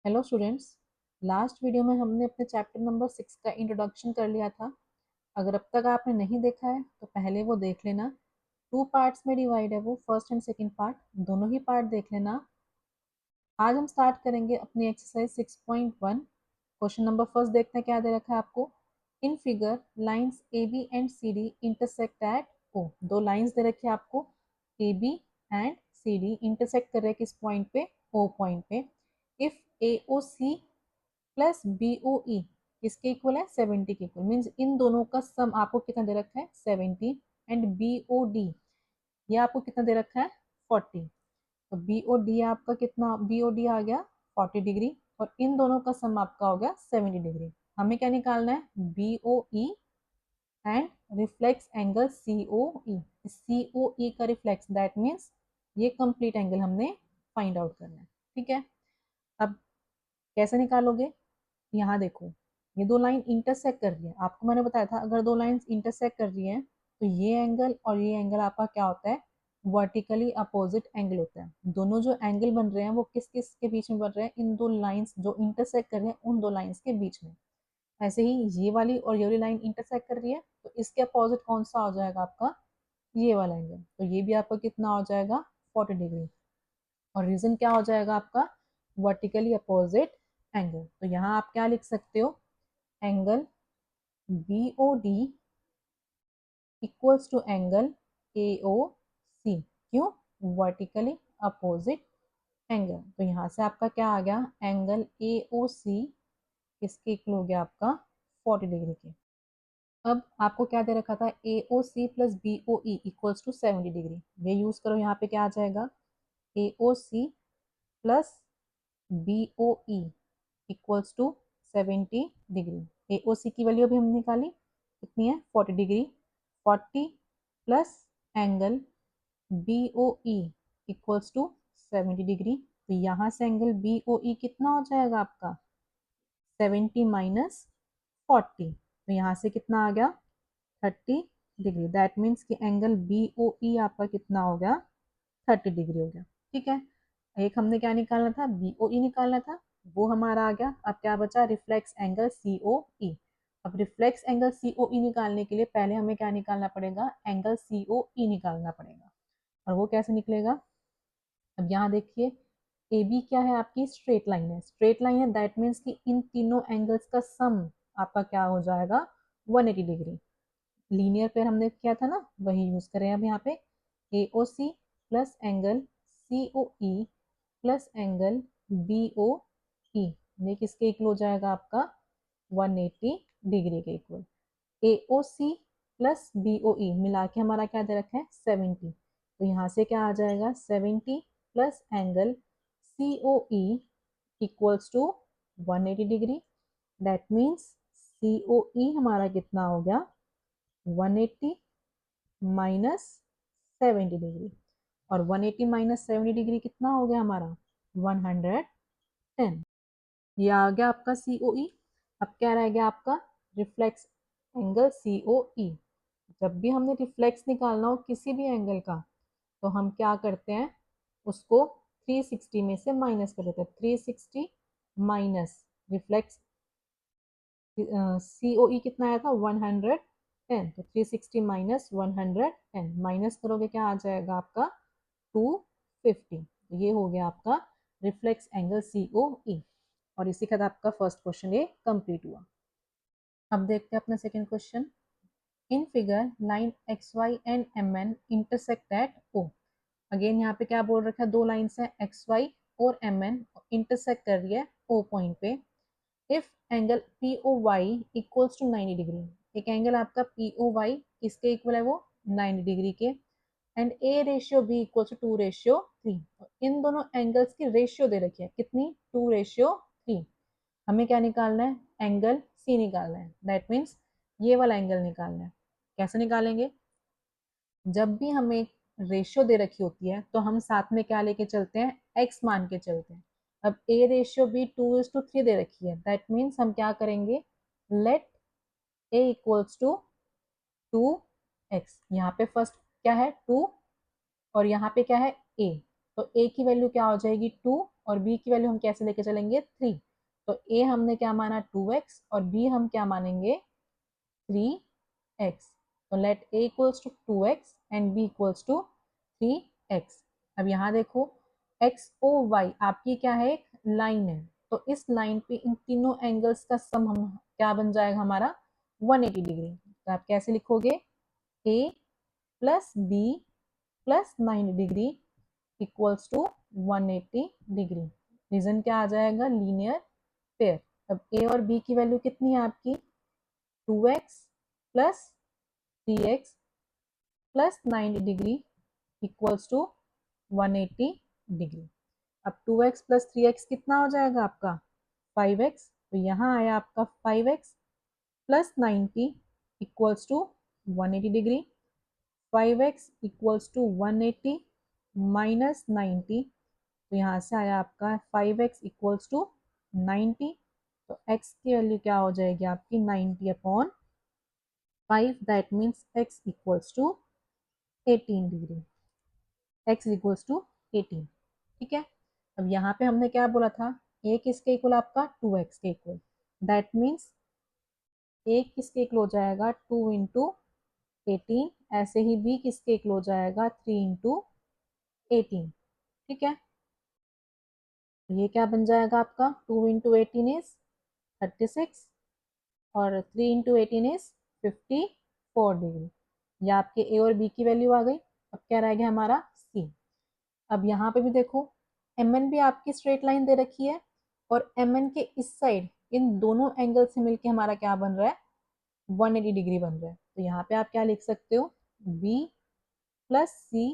Hello students. Last video में हमने अपने चैप्टर नंबर 6 का इंट्रोडक्शन कर लिया था। अगर अब तक आपने नहीं देखा है तो पहले वो देख लेना। 2 पार्ट्स में डिवाइड है वो, फर्स्ट एंड सेकंड पार्ट, दोनों ही पार्ट देख लेना। आज हम स्टार्ट करेंगे अपनी एक्सरसाइज 6.1। क्वेश्चन नंबर फर्स्ट देखते हैं क्या दे रखा है आपको। In figure lines A B and C D intersect at O. दो लाइंस दे रखी है आपको, A B and C D intersect कर रहे हैं किस पॉइंट पे, ओ पॉइंट पे। If A O C plus B O E किसके इक्वल है, 70 के इक्वल, मीन्स इन दोनों का सम आपको कितना दे रखा है, 70। एंड बी ओ डी ये आपको कितना दे रखा है, 40। तो बी ओ डी आपका कितना, बी ओ डी आ गया 40 डिग्री, और इन दोनों का सम आपका हो गया 70 डिग्री। हमें क्या निकालना है, B O E and reflex angle C O E. C O E का रिफ्लेक्स, दैट मीन्स ये कंप्लीट एंगल हमने फाइंड आउट करना है। ठीक है, अब कैसे निकालोगे, यहाँ देखो, ये दो लाइन इंटरसेक्ट कर रही है। आपको मैंने बताया था अगर दो लाइंस इंटरसेक्ट कर रही हैं तो ये एंगल और ये एंगल आपका क्या होता है, वर्टिकली अपोजिट एंगल होता है। दोनों जो एंगल बन रहे हैं वो किस किस के बीच में बन रहे हैं, इन दो लाइंस जो इंटरसेक्ट कर रहे हैं उन दो लाइंस के बीच में। ऐसे ही ये वाली और ये वाली लाइन इंटरसेक्ट कर रही है तो इसके अपोजिट कौन सा हो जाएगा आपका, ये वाला एंगल। तो ये भी आपका कितना हो जाएगा, 40 डिग्री। और रीजन क्या हो जाएगा आपका, वर्टिकली अपोजिट एंगल। तो यहाँ आप क्या लिख सकते हो, angle B O D equals to angle A O C. क्यों, वर्टिकली अपोजिट एंगल। तो यहाँ से आपका क्या आ गया, एंगल ए ओ सी किसके इक्वल हो गया आपका, 40 डिग्री के। अब आपको क्या दे रखा था, A O C plus B O E equals to 70 degree. ये यूज करो, यहाँ पे क्या आ जाएगा, A O C plus B O E equals to 70 degree. A O C की वैल्यू अभी हमने निकाली, कितनी है, 40 degree. 40 plus angle B O E equals to 70 degree. तो यहाँ से एंगल बी ओ ई कितना हो जाएगा आपका, 70 माइनस 40। तो यहाँ से कितना आ गया, 30 डिग्री। दैट मीन्स कि एंगल बी ओ ई आपका कितना हो गया, 30 डिग्री हो गया। ठीक है, एक हमने क्या निकालना था, बी ओ ई निकालना था, वो हमारा आ गया। अब क्या बचा, रिफ्लेक्स एंगल सी ओ ई। अब रिफ्लेक्स एंगल सी ओ ई निकालने के लिए पहले हमें क्या निकालना पड़ेगा, एंगल सी ओ ई निकालना पड़ेगा। और वो कैसे निकलेगा, अब यहाँ देखिए, ए बी क्या है, आपकी स्ट्रेट लाइन है। स्ट्रेट लाइन है दैट मीन्स कि इन तीनों एंगल्स का सम आपका क्या हो जाएगा, 180 डिग्री। लीनियर पेयर हमने किया था ना, वही यूज करें अब यहाँ पे। A O C plus angle C O E plus angle B O E, ये किसके इक्वल हो जाएगा आपका, 180 डिग्री के equal. A O C plus B O E मिला के हमारा क्या दे रखा है, 70। तो यहाँ से क्या आ जाएगा, 70 plus angle C O E equals to 180 degree. That means C O E हमारा कितना हो गया, 180 माइनस 70 डिग्री। और 180 माइनस 70 डिग्री कितना हो गया हमारा, 110। ये आ गया आपका सी ओ ई। अब क्या रह गया आपका, रिफ्लेक्स एंगल सी ओ ई। जब भी हमने रिफ्लेक्स निकालना हो किसी भी एंगल का तो हम क्या करते हैं, उसको 360 में से माइनस कर देते हैं। 360 माइनस रिफ्लेक्स सी ओ ई कितना आया था, 110। तो 360 माइनस 110 माइनस करोगे क्या आ जाएगा आपका, 250। तो ये हो गया आपका रिफ्लेक्स एंगल सी ओ ई। और इसी के साथ आपका फर्स्ट क्वेश्चन ये कंप्लीट हुआ। अब देखते हैं अपना second question. In figure line X Y and M N intersect at O. Again यहाँ पे क्या बोल रखा है, दो लाइन्स है एक्स वाई और एम एन इंटरसेक्ट कर रही है ओ पॉइंट पे। If angle P O Y equals to 90 degree, एक एंगल आपका पी ओ वाई किसके इक्वल है वो, 90 डिग्री के। And A ratio B equal to 2:3। इन दोनों एंगल्स की रेशियो दे रखी है, कितनी, 2:3। हमें क्या निकालना है, एंगल सी निकालना है। दैट मीन्स ये वाला एंगल निकालना है। कैसे निकालेंगे, जब भी हमें रेशियो दे रखी होती है तो हम साथ में क्या लेके चलते हैं, एक्स मान के चलते हैं। अब ए रेशियो बी 2:3 दे रखी है, दैट मीन्स हम क्या करेंगे, late A equals to 2x। यहाँ पे फर्स्ट क्या है 2 और यहाँ पे क्या है a। तो ए की वैल्यू क्या हो जाएगी 2 और बी की वैल्यू हम कैसे लेके चलेंगे 3। तो ए हमने क्या माना 2x और बी हम क्या मानेंगे 3x। तो let a equals to 2x and b equals to 3x। अब यहाँ देखो x o y आपकी क्या है एक लाइन है, तो इस लाइन पे इन तीनों एंगल्स का सम हम क्या बन जाएगा हमारा 180 डिग्री। तो आप कैसे लिखोगे a plus b plus 90 degree equals to 180 degree. Reason क्या आ जाएगा लीनियर पेयर। अब a और b की वैल्यू कितनी है आपकी 2x plus 3x plus 90 degree equals to 180 degree. अब 2x प्लस 3x कितना हो जाएगा आपका 5x। तो यहाँ आया आपका 5x plus 90 equals to 180 degree. 5x equals to 180 minus 90, तो यहाँ से आया आपका 5x इक्वल्स टू 90। तो x की वैल्यू क्या हो जाएगी आपकी 90 upon 5, that means x equals to 18 degree. x equals to 18। ठीक है। अब यहाँ पे हमने क्या बोला था a किसके इक्वल आपका 2x के इक्वल, दैट मीन्स a किसके इक्वल हो जाएगा 2 इंटू 18। ऐसे ही b किसके इक्वल हो जाएगा 3 इंटू 18। ठीक है। ये क्या बन जाएगा आपका 2 इंटू 18 इज 36 और 3 इंटू 18 इज 54 डिग्री। ये आपके ए और बी की वैल्यू आ गई। अब क्या रह गया हमारा सी। अब यहाँ पे भी देखो एम एन भी आपकी स्ट्रेट लाइन दे रखी है और एम एन के इस साइड इन दोनों एंगल से मिलके हमारा क्या बन रहा है 180 डिग्री बन रहा है। तो यहाँ पे आप क्या लिख सकते हो B plus C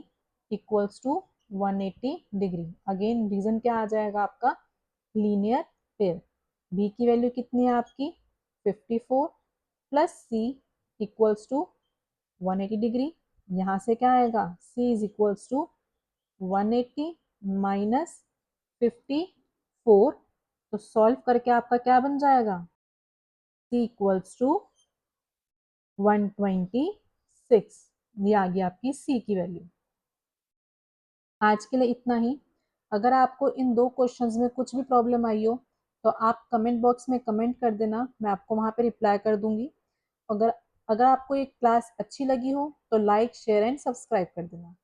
equals to 180 degree. Again reason क्या आ जाएगा आपका लीनियर पेयर। बी की वैल्यू कितनी है आपकी 54 plus C equals to 180 degree. यहाँ से क्या आएगा c is equals to 180 minus 54। तो सॉल्व करके आपका क्या बन जाएगा c इक्वल्स टू 126। ये आ गई आपकी c की वैल्यू। आज के लिए इतना ही। अगर आपको इन दो क्वेश्चंस में कुछ भी प्रॉब्लम आई हो तो आप कमेंट बॉक्स में कमेंट कर देना, मैं आपको वहाँ पे रिप्लाई कर दूंगी। अगर अगर आपको ये क्लास अच्छी लगी हो तो लाइक शेयर एंड सब्सक्राइब कर देना।